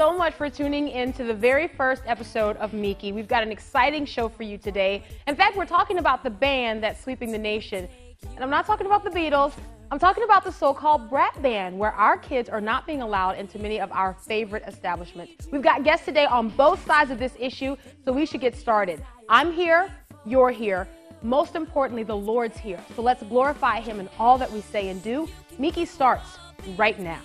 so much for tuning in to the very first episode of Miki. We've got an exciting show for you today. In fact, we're talking about the band that's sweeping the nation. And I'm not talking about the Beatles. I'm talking about the so-called Brat Ban, where our kids are not being allowed into many of our favorite establishments. We've got guests today on both sides of this issue, so we should get started. I'm here, you're here. Most importantly, the Lord's here. So let's glorify Him in all that we say and do. Miki starts right now.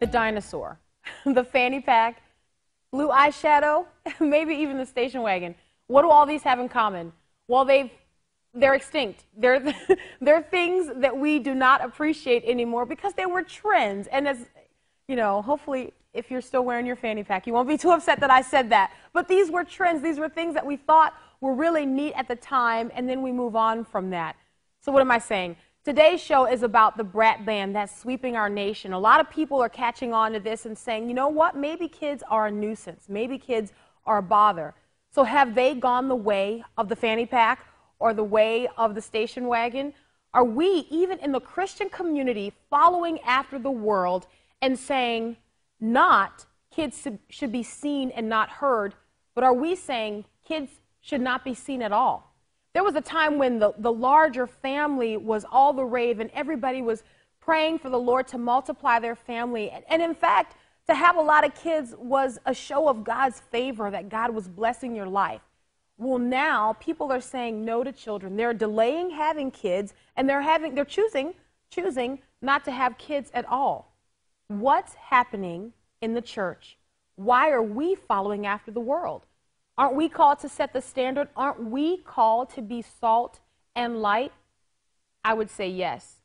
The dinosaur, the fanny pack, blue eyeshadow, maybe even the station wagon. What do all these have in common? Well, they're extinct. They're things that we do not appreciate anymore because they were trends. And as you know, hopefully, if you're still wearing your fanny pack, you won't be too upset that I said that. But these were trends. These were things that we thought were really neat at the time, and then we move on from that. So what am I saying? Today's show is about the Brat Ban that's sweeping our nation. A lot of people are catching on to this and saying, you know what, maybe kids are a nuisance. Maybe kids are a bother. So have they gone the way of the fanny pack or the way of the station wagon? Are we, even in the Christian community, following after the world and saying not kids should be seen and not heard, but are we saying kids should not be seen at all? There was a time when the larger family was all the rave and everybody was praying for the Lord to multiply their family. And in fact, to have a lot of kids was a show of God's favor, that God was blessing your life. Well, now people are saying no to children. They're delaying having kids, and they're choosing not to have kids at all. What's happening in the church? Why are we following after the world? Aren't we called to set the standard? Aren't we called to be salt and light? I would say yes.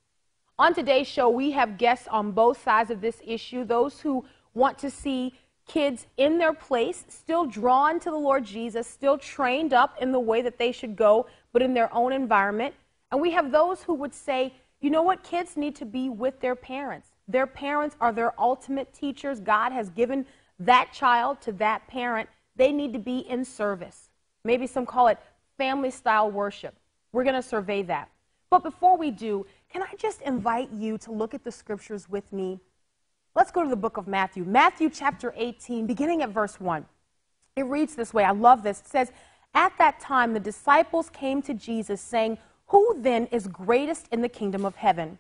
On today's show, we have guests on both sides of this issue, those who want to see kids in their place, still drawn to the Lord Jesus, still trained up in the way that they should go, but in their own environment. And we have those who would say, you know what, kids need to be with their parents. Their parents are their ultimate teachers. God has given that child to that parent. They need to be in service. Maybe some call it family-style worship. We're going to survey that. But before we do, can I just invite you to look at the scriptures with me? Let's go to the book of Matthew. Matthew chapter 18, beginning at verse 1. It reads this way. I love this. It says, "At that time the disciples came to Jesus, saying, 'Who then is greatest in the kingdom of heaven?'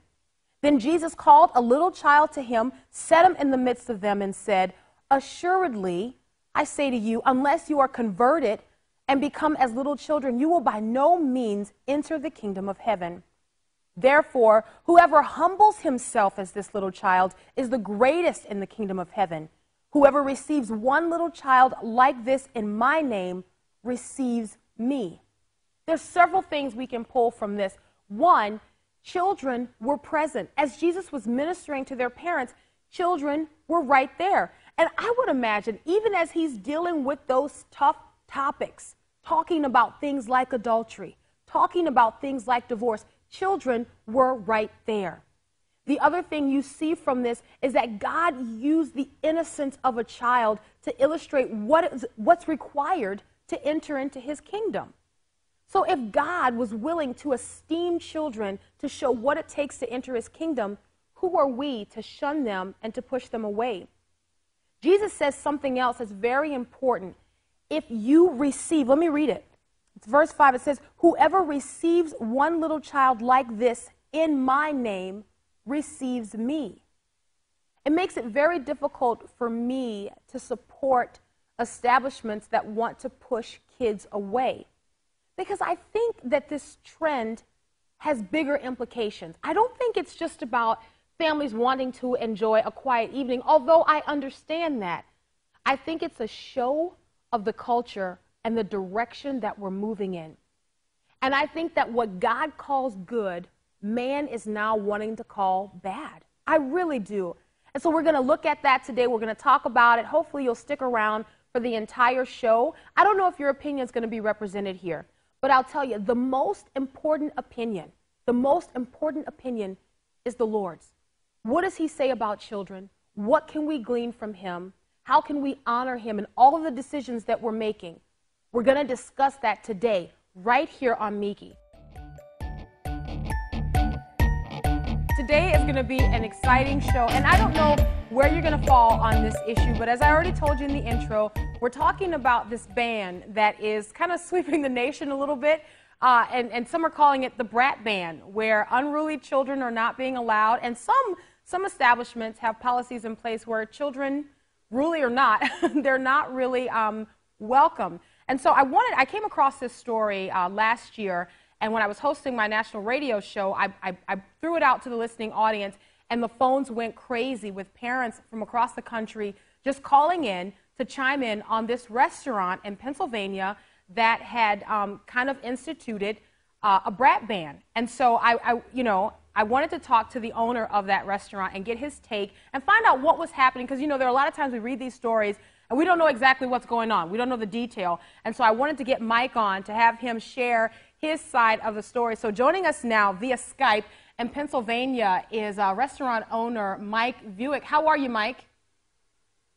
Then Jesus called a little child to him, set him in the midst of them, and said, 'Assuredly, I say to you, unless you are converted and become as little children, you will by no means enter the kingdom of heaven. Therefore, whoever humbles himself as this little child is the greatest in the kingdom of heaven. Whoever receives one little child like this in my name receives me.'" There's several things we can pull from this. One, children were present. As Jesus was ministering to their parents, children were right there. And I would imagine, even as he's dealing with those tough topics, talking about things like adultery, talking about things like divorce, children were right there. The other thing you see from this is that God used the innocence of a child to illustrate what's required to enter into his kingdom. So if God was willing to esteem children to show what it takes to enter his kingdom, who are we to shun them and to push them away? Jesus says something else that's very important. If you receive, let me read it. It's verse 5. It says, "Whoever receives one little child like this in my name receives me." It makes it very difficult for me to support establishments that want to push kids away, because I think that this trend has bigger implications. I don't think it's just about families wanting to enjoy a quiet evening, although I understand that. I think it's a show of the culture and the direction that we're moving in. And I think that what God calls good, man is now wanting to call bad. I really do. And so we're going to look at that today. We're going to talk about it. Hopefully you'll stick around for the entire show. I don't know if your opinion is going to be represented here, but I'll tell you, the most important opinion is the Lord's. What does he say about children? What can we glean from him? How can we honor him in all of the decisions that we're making? We're going to discuss that today, right here on Miki. Today is going to be an exciting show, and I don't know where you're going to fall on this issue, but as I already told you in the intro, we're talking about this ban that is kind of sweeping the nation a little bit, and some are calling it the Brat Ban, where unruly children are not being allowed, and some establishments have policies in place where children, ruly or not, they're not really welcome. And so I came across this story last year, and when I was hosting my national radio show, I threw it out to the listening audience, and the phones went crazy with parents from across the country just calling in to chime in on this restaurant in Pennsylvania that had kind of instituted a brat ban. And so I wanted to talk to the owner of that restaurant and get his take and find out what was happening, because there are a lot of times we read these stories and we don't know exactly what's going on. We don't know the detail. And so I wanted to get Mike on to have him share his side of the story. So joining us now via Skype in Pennsylvania is restaurant owner Mike Vuick. How are you, Mike?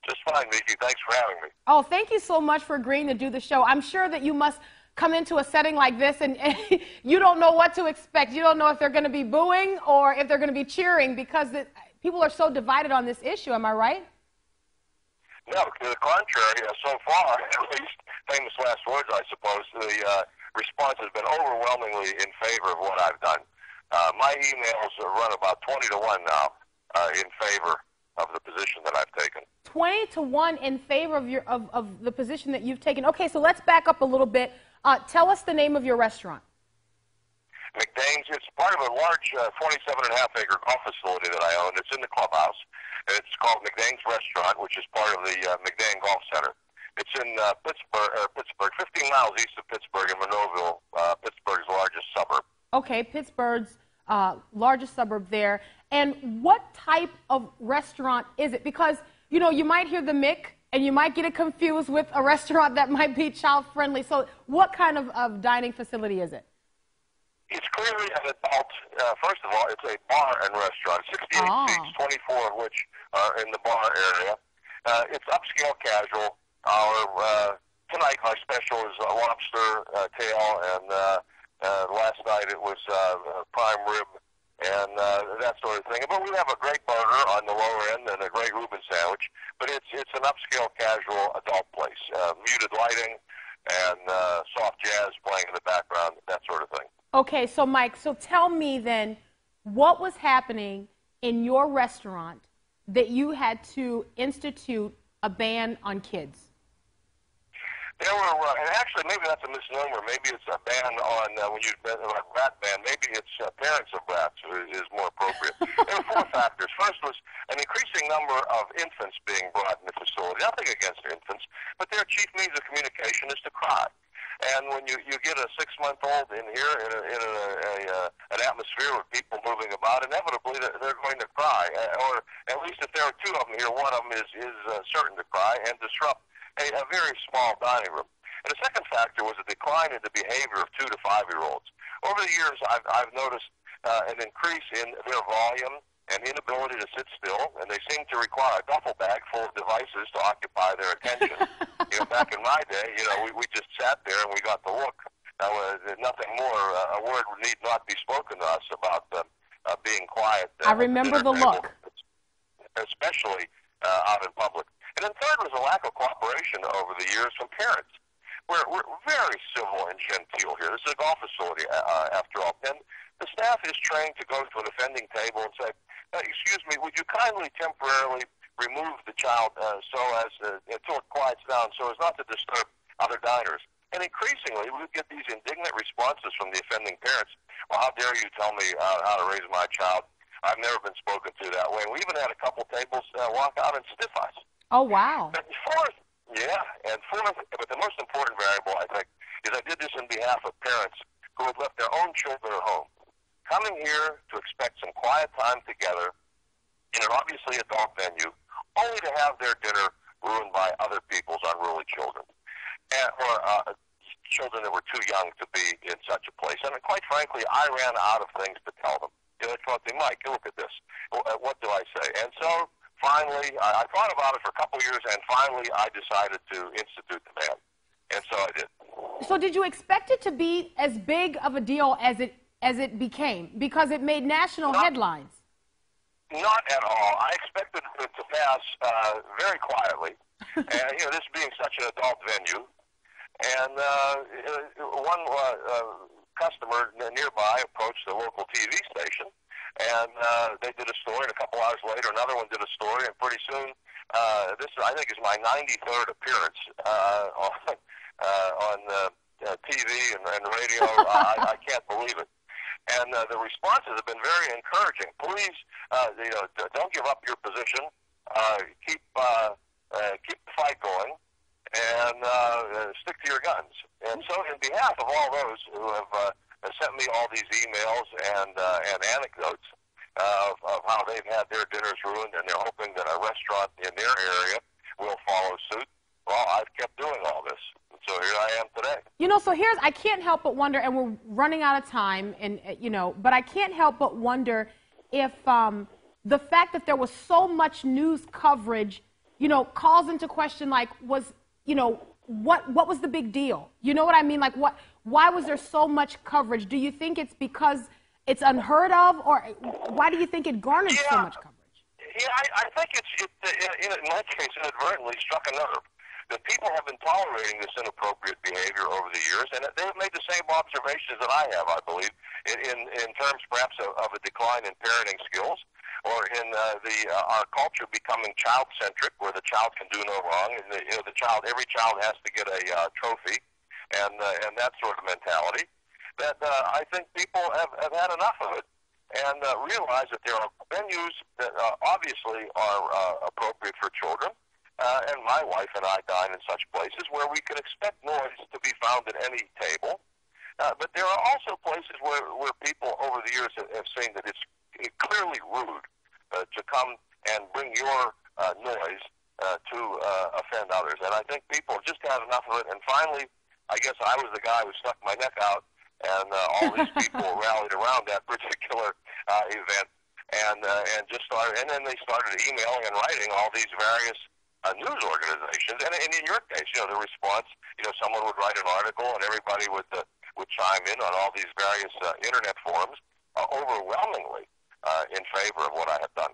Just fine, Miki. Thanks for having me. Oh, thank you so much for agreeing to do the show. I'm sure that you must come into a setting like this and you don't know what to expect. You don't know if they're going to be booing or if they're going to be cheering, because people are so divided on this issue. Am I right? No, to the contrary. So far, at least, famous last words, I suppose, the response has been overwhelmingly in favor of what I've done. My emails run about 20 to 1 now in favor of the position that I've taken. 20 to 1 in favor of the position that you've taken. Okay, so let's back up a little bit. Tell us the name of your restaurant. McDane's. It's part of a large 47.5-acre golf facility that I own. It's in the clubhouse. It's called McDane's Restaurant, which is part of the McDane Golf Center. It's in Pittsburgh, 15 miles east of Pittsburgh in Monroeville, Pittsburgh's largest suburb. Okay, Pittsburgh's largest suburb there. And what type of restaurant is it? Because, you might hear the Mick, and you might get it confused with a restaurant that might be child-friendly. So what kind of dining facility is it? It's clearly an adult. First of all, it's a bar and restaurant, 68 seats, 24 of which are in the bar area. It's upscale casual. Tonight our special is a lobster tail, and last night it was prime rib and that sort of thing. But we have a great burger on the lower end and a great Reuben sandwich. But it's an upscale casual adult place. Muted lighting and soft jazz playing in the background, that sort of thing. Okay, so Mike, tell me then, what was happening in your restaurant that you had to institute a ban on kids? There were, and actually maybe that's a misnomer. Maybe it's a ban on, when you a brat ban, maybe it's parents of brats is more appropriate. There were 4 factors. First was an increasing number of infants being brought in the facility. Nothing against infants, but their chief means of communication is to cry. And when you get a 6-month-old in here in an atmosphere with people moving about, inevitably they're going to cry. Or at least if there are 2 of them here, one of them is certain to cry and disrupt a very small dining room. And the second factor was a decline in the behavior of 2 to 5-year-olds. Over the years, I've noticed an increase in their volume and inability to sit still, and they seem to require a duffel bag full of devices to occupy their attention. Back in my day, we just sat there and we got the look. Nothing more. A word need not be spoken to us about being quiet. I remember the look. Especially out in public. And then third was a lack of cooperation over the years from parents. We're very civil and genteel here. This is a golf facility, after all. And the staff is trained to go to an offending table and say, excuse me, would you kindly temporarily remove the child until it quiets down so as not to disturb other diners? And increasingly, we get these indignant responses from the offending parents. Well, how dare you tell me how to raise my child? I've never been spoken to that way. And we even had a couple tables walk out and stiff us. Oh, wow. But fourth, but the most important variable, I think, is I did this on behalf of parents who had left their own children at home, coming here to expect some quiet time together in an obviously adult venue, only to have their dinner ruined by other people's unruly children, or children that were too young to be in such a place. And quite frankly, I ran out of things to tell them. They thought, Mike, look at this. What do I say? And so finally, I thought about it for a couple of years, and finally I decided to institute the ban. And so I did. So did you expect it to be as big of a deal as it became? Because it made national headlines. Not at all. I expected it to pass very quietly. And, this being such an adult venue. And one customer nearby approached the local TV station, and they did a story, and a couple hours later another one did a story, and pretty soon, this I think is my 93rd appearance on TV and radio. I can't believe it. And the responses have been very encouraging. Please, don't give up your position. Keep the fight going, and stick to your guns. And so, in behalf of all those who have sent me all these emails and anecdotes of how they've had their dinners ruined, and they're hoping that a restaurant in their area will follow suit, well, I've kept doing all this. So here I am today. So I can't help but wonder, and we're running out of time, and but I can't help but wonder if the fact that there was so much news coverage, calls into question, like, what was the big deal? You know what I mean? Like, why was there so much coverage? Do you think it's because it's unheard of, or why do you think it garnered so much coverage? Yeah, I think it in my case, inadvertently struck a nerve. That people have been tolerating this inappropriate behavior over the years, and they've made the same observations that I have, I believe, in terms perhaps of a decline in parenting skills, or in our culture becoming child-centric, where the child can do no wrong, and every child has to get a trophy, and that sort of mentality. That I think people have had enough of it, and realize that there are venues that obviously are appropriate for children. And my wife and I dine in such places where we can expect noise to be found at any table. But there are also places where people over the years have seen that it's clearly rude to come and bring your noise to offend others. And I think people just had enough of it. And finally, I guess I was the guy who stuck my neck out, and all these people rallied around that particular event, and just started. And then they started emailing and writing all these various news organizations, and in your case, the response, someone would write an article, and everybody would chime in on all these various internet forums, overwhelmingly in favor of what I have done.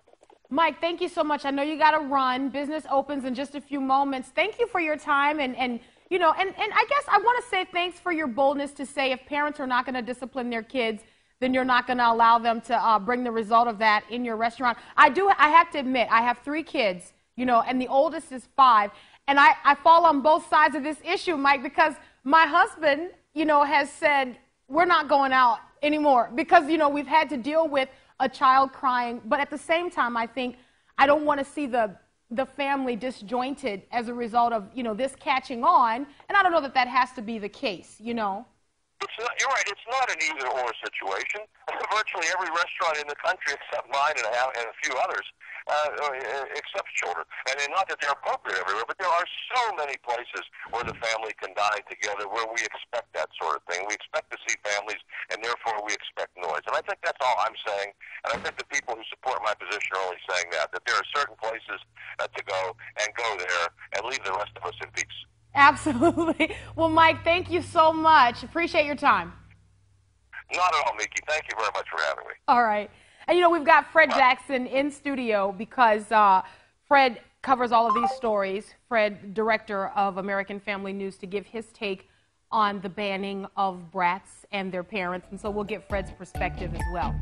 Mike, thank you so much. I know you got to run. Business opens in just a few moments. Thank you for your time, and I guess I want to say thanks for your boldness to say if parents are not going to discipline their kids, then you're not going to allow them to bring the result of that in your restaurant. I have to admit, I have 3 kids. And the oldest is 5. And I fall on both sides of this issue, Mike, because my husband, has said, we're not going out anymore because, we've had to deal with a child crying. But at the same time, I think I don't want to see the family disjointed as a result of, this catching on. And I don't know that has to be the case, You're right. It's not an either-or situation. Virtually every restaurant in the country, except mine and a few others, accepts children. And not that they're appropriate everywhere, but there are so many places where the family can dine together, where we expect that sort of thing. We expect to see families, and therefore we expect noise. And I think that's all I'm saying. And I think the people who support my position are only saying that there are certain places to go, and go there, and leave the rest of us in peace. Absolutely. Well, Mike, thank you so much. Appreciate your time. Not at all, Miki. Thank you very much for having me. All right. And, we've got Fred Jackson in studio because Fred covers all of these stories. Fred, director of American Family News, to give his take on the banning of brats and their parents. And so we'll get Fred's perspective as well.